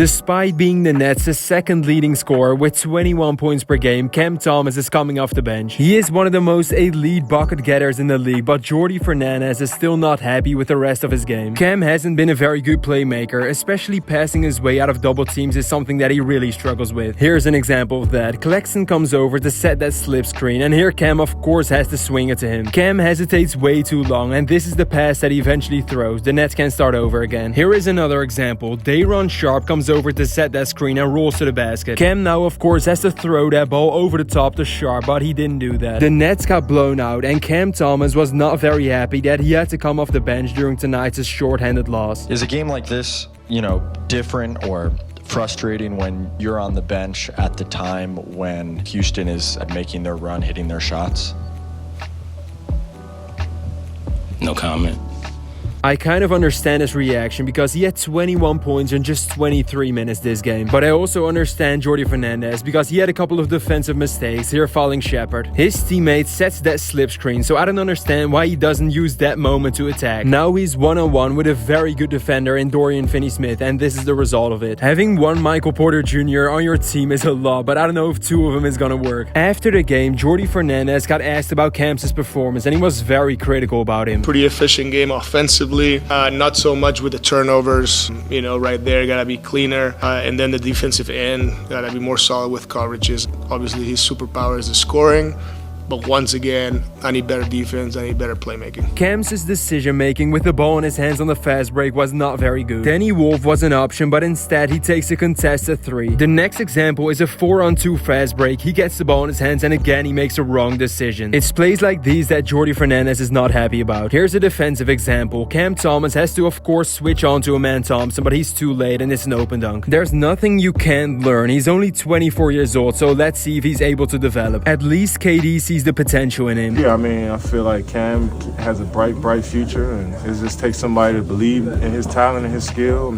Despite being the Nets' second leading scorer with 21 points per game, Cam Thomas is coming off the bench. He is one of the most elite bucket getters in the league, but Jordi Fernandez is still not happy with the rest of his game. Cam hasn't been a very good playmaker, especially passing his way out of double teams is something that he really struggles with. Here's an example of that. Claxton comes over to set that slip screen, and here Cam of course has to swing it to him. Cam hesitates way too long, and this is the pass that he eventually throws. The Nets can start over again. Here is another example. Day'Ron Sharpe comes over to set that screen and rolls to the basket. Cam now of course has to throw that ball over the top to Sharpe, but he didn't do that. The Nets got blown out, and Cam Thomas was not very happy that he had to come off the bench during tonight's shorthanded loss. Is a game like this, different or frustrating when you're on the bench at the time when Houston is making their run, hitting their shots? No comment. I kind of understand his reaction because he had 21 points in just 23 minutes this game. But I also understand Jordi Fernandez because he had a couple of defensive mistakes, here fouling Shepard. His teammate sets that slip screen, so I don't understand why he doesn't use that moment to attack. Now he's one-on-one with a very good defender in Dorian Finney-Smith, and this is the result of it. Having one Michael Porter Jr. on your team is a lot, but I don't know if two of them is gonna work. After the game, Jordi Fernandez got asked about Cam's performance, and he was very critical about him. Pretty efficient game offensively. Not so much with the turnovers, right there, gotta be cleaner. And then the defensive end, gotta be more solid with coverages. Obviously, his superpower is the scoring. But once again, I need better defense, I need better playmaking. Cam's decision-making with the ball in his hands on the fast break was not very good. Danny Wolf was an option, but instead he takes a contested three. The next example is a 4-on-2 fast break. He gets the ball in his hands, and again he makes a wrong decision. It's plays like these that Jordi Fernandez is not happy about. Here's a defensive example. Cam Thomas has to of course switch on to a man Thompson, but he's too late and it's an open dunk. There's nothing you can't learn. He's only 24 years old, so let's see if he's able to develop. At least KD sees the potential in him. Yeah, I feel like Cam has a bright future, and it just takes somebody to believe in his talent and his skill.